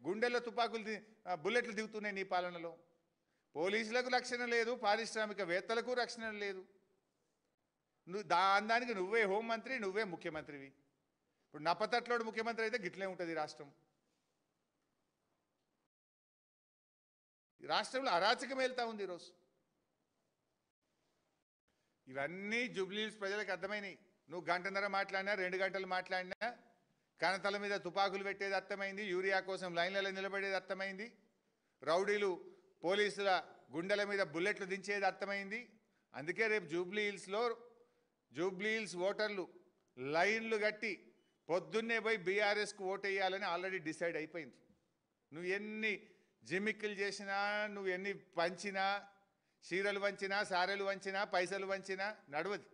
గుండెల్లో తుపాకులు బుల్లెట్లు దిగుతున్నాయి నీ పాలనలో. పోలీసులకు రక్షణ లేదు, పారిశ్రామికవేత్తలకు రక్షణ లేదు. దానికి నువ్వే హోంమంత్రి, నువ్వే ముఖ్యమంత్రివి. ఇప్పుడు నప్పతట్లోడు ముఖ్యమంత్రి అయితే గిట్లే ఉంటుంది రాష్ట్రం. రాష్ట్రంలో అరాచకం వెళ్తా ఉంది ఈరోజు. ఇవన్నీ జూబ్లీహిల్స్ ప్రజలకు అర్థమైనాయి. నువ్వు గంటన్నర మాట్లాడినా, 2 గంటలు మాట్లాడినా కనతల మీద తుపాకులు పెట్టేది అర్థమైంది, యూరియా కోసం లైన్లలో నిలబడేది అర్థమైంది, రౌడీలు పోలీసుల గుండెల మీద బుల్లెట్లు దించేది అర్థమైంది. అందుకే రేపు జూబ్లీహిల్స్ ఓటర్లు లైన్లు కట్టి పొద్దున్నే పోయి బీఆర్ఎస్కు ఓటేయాలని ఆల్రెడీ డిసైడ్ అయిపోయింది. నువ్వు ఎన్ని జిమ్మిక్కులు చేసినా, నువ్వు ఎన్ని పంచినా, చీరలు వంచినా, సారెలు వంచినా, పైసలు వంచినా నడవది.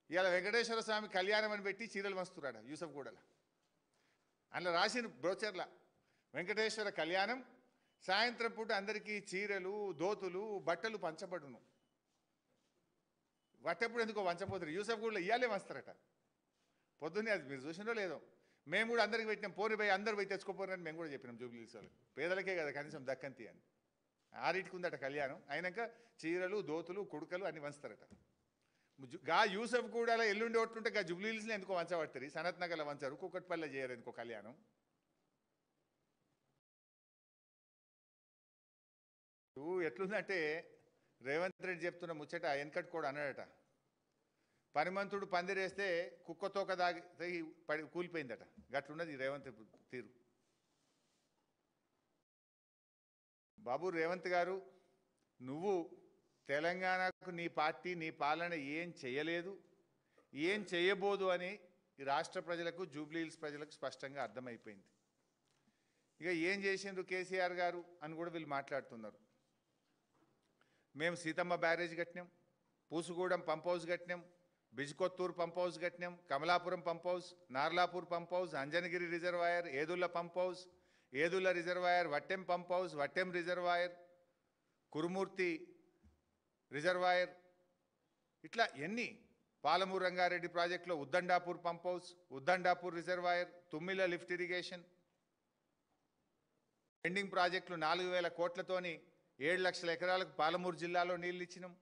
ఇవాళ వెంకటేశ్వర స్వామి కళ్యాణం అని పెట్టి చీరలు వంచుతున్నాడు యూసఫ్ గూడలో. అందులో రాసిన బ్రోచర్ల వెంకటేశ్వర కళ్యాణం, సాయంత్రం పూట అందరికీ చీరలు, దోతులు, బట్టలు పంచబడును. వట్టెప్పుడు ఎందుకో వంచపోతారు. యూసఫ్ గూడలో ఇయ్యాలే వంచుతారట పొద్దున్నే. అది మీరు చూసినో లేదో. మేము కూడా అందరికి పెట్టినాం, పోని పోయి అందరు పోయి తెచ్చుకోపోరని మేము కూడా చెప్పినాం జూబ్లీహిల్స్ వాళ్ళకి. పేదలకే కదా కనీసం దక్కంతి అని. 6ంటికి ఉందట కళ్యాణం. అయినాక చీరలు, దోతులు, కుడుకలు అన్ని వంచుతారట. యూసఫ్ కూడా ఎల్లుండి ఓట్లుంటే జూబ్లీహిల్స్లో ఎందుకో వంచబడతారు, సనత్ నగర్లో వంచారు, కూకట్పల్లిలో చేయరు ఎందుకో కళ్యాణం. ఎట్లుందంటే రేవంత్ రెడ్డి చెప్తున్న ముచ్చట వెనకటి కూడా అన్నాడట, పనిమంతుడు పందిరేస్తే కుక్కతోక దాగి కూలిపోయిందట. గట్లున్నది రేవంత్ తీరు. బాబు రేవంత్ గారు, నువ్వు తెలంగాణకు నీ పార్టీ, నీ పాలన ఏం చేయలేదు, ఏం చేయబోదు అని ఈ రాష్ట్ర ప్రజలకు, జూబ్లీహిల్స్ ప్రజలకు స్పష్టంగా అర్థమైపోయింది. ఇక ఏం చేసిండ్రు కేసీఆర్ గారు అని కూడా వీళ్ళు మాట్లాడుతున్నారు. మేము సీతమ్మ బ్యారేజ్ కట్టినాం, పూసుగూడెం పంప్ హౌస్ కట్టినాం, బిజ్కొత్తూరు పంప్ హౌస్ కట్టినాం, Kamalapuram pump house, Narlapur pump house, Anjanagiri reservoir, Yedula pump house, Yedula reservoir, Vattem pump house, Vattem reservoir, Kurumurthy reservoir, ఇట్లా ఎన్ని. పాలమూరు రంగారెడ్డి ప్రాజెక్టులో Uddandapur pump house, Uddandapur reservoir, Thummilla lift irrigation, pending ప్రాజెక్టులు 4000 కోట్లతోని 7 లక్షల ఎకరాలకు పాలమూరు జిల్లాలో నీళ్ళు ఇచ్చినాం.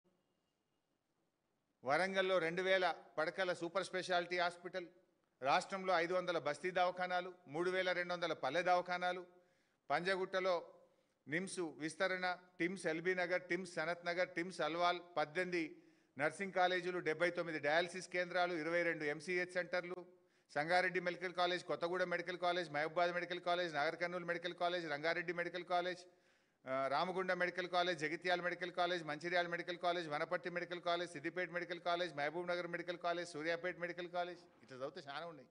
వరంగల్లో 2000 పడకల సూపర్ స్పెషాలిటీ హాస్పిటల్, రాష్ట్రంలో 500 బస్తీ దవాఖానాలు, 3200 పల్లె దవాఖానాలు, పంజగుట్టలో నిమ్స్ విస్తరణ, TIMS LB Nagar, TIMS Sanath Nagar, TIMS Alwal, 18 nursing కాలేజీలు, 79 డయాలసిస్ కేంద్రాలు, 22 ఎంసీహెచ్ సెంటర్లు, Sangareddy medical college, Kothagudem medical college, Mahabubabad medical college, Nagar Kurnool medical college, Rangareddy medical college, Ramagundam medical college, Jagtial medical college, Mancherial medical college, Wanaparthy medical college, Siddipet medical college, Mahabub Nagar medical college, Suryapet medical college. ఇట్లా చదివితే చాలా ఉన్నాయి.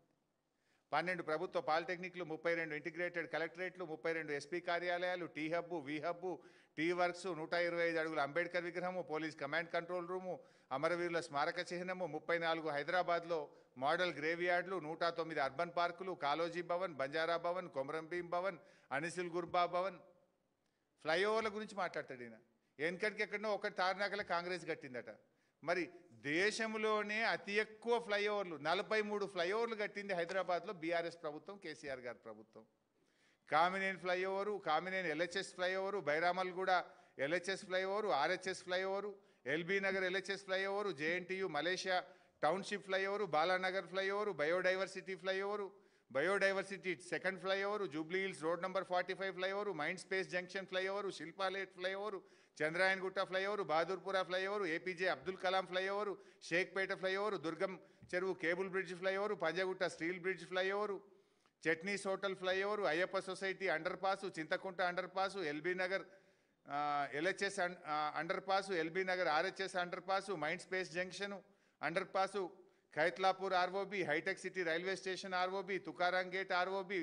12 ప్రభుత్వ పాలిటెక్నిక్లు, 32 ఇంటిగ్రేటెడ్ కలెక్టరేట్లు, 32 ఎస్పీ కార్యాలయాలు, టీ హబ్బు, వి హబ్బు, టీ వర్క్స్, 125 అడుగుల అంబేద్కర్ విగ్రహము, పోలీస్ కమాండ్ కంట్రోల్ రూము, అమరవీరుల స్మారక చిహ్నము, 34 హైదరాబాద్లో మోడల్ గ్రేవ్యార్డ్లు, 109 అర్బన్ పార్కులు, కాలోజీ భవన్, బంజారా భవన్, కొమరంభీం భవన్, అనిసిల్ గుర్బా భవన్. ఫ్లైఓవర్ల గురించి మాట్లాడతాడు ఈయన. వెనకటికి ఎక్కడనో ఒకటి తార్నాకలో కాంగ్రెస్ కట్టిందట. మరి దేశంలోనే అతి ఎక్కువ ఫ్లైఓవర్లు 43 ఫ్లైఓవర్లు కట్టింది హైదరాబాద్లో బీఆర్ఎస్ ప్రభుత్వం, కేసీఆర్ గారి ప్రభుత్వం. Kamineni flyover, Kamineni LHS flyover, Bairamalguda LHS flyover, RHS flyover, LB Nagar LHS flyover, JNTU Malaysia township flyover, Balanagar flyover, biodiversity flyover, biodiversity second flyover, Jubilee Hills road number 45 flyover, mind space junction flyover, Shilpa Layout flyover, Chandrayangutta flyover, Bahadurpura flyover, APJ Abdul Kalam flyover, Shaikpet flyover, Durgam Cheruvu cable bridge flyover, Panjagutta steel bridge flyover, Chutneys hotel flyover, Ayyappa society under pass, Chinthakunta under pass, LB Nagar LHS under pass, LB Nagar RHS underpass, Mind Space junction underpass, Khaitlapur ROB, హైటెక్ City railway station ROB, Tukaram gate ROB,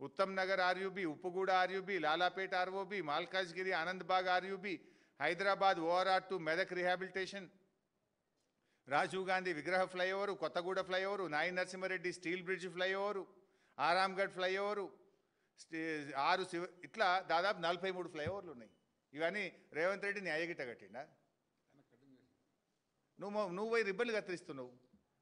Uttam Nagar RUB, Uppuguda RUB, Lalapet ROB, Malkajgiri Anandbagh RUB, Hyderabad ORR to Medak rehabilitation, Rajiv Gandhi విగ్రహ flyover, Kothaguda flyover, Nayi Narasimha Reddy steel bridge flyover, Aramghar flyover, ఇట్లా దాదాపు 43 ఫ్లైఓవర్లు ఉన్నాయి. ఇవన్నీ రేవంత్ రెడ్డి న్యాయగిట్ట కట్టిండా? నువ్వు పోయి రిబ్బన్లు కత్తిరిస్తున్నావు.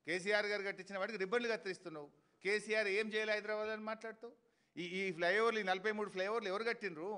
కేసీఆర్ గారు కట్టించిన వాటికి రిబ్బన్లు కత్తిరిస్తున్నావు. కేసీఆర్ ఏం చేయాలి హైదరాబాద్ అని మాట్లాడుతావు. ఈ ఫ్లైఓవర్లు ఈ 43 ఫ్లైఓవర్లు ఎవరు కట్టినరు?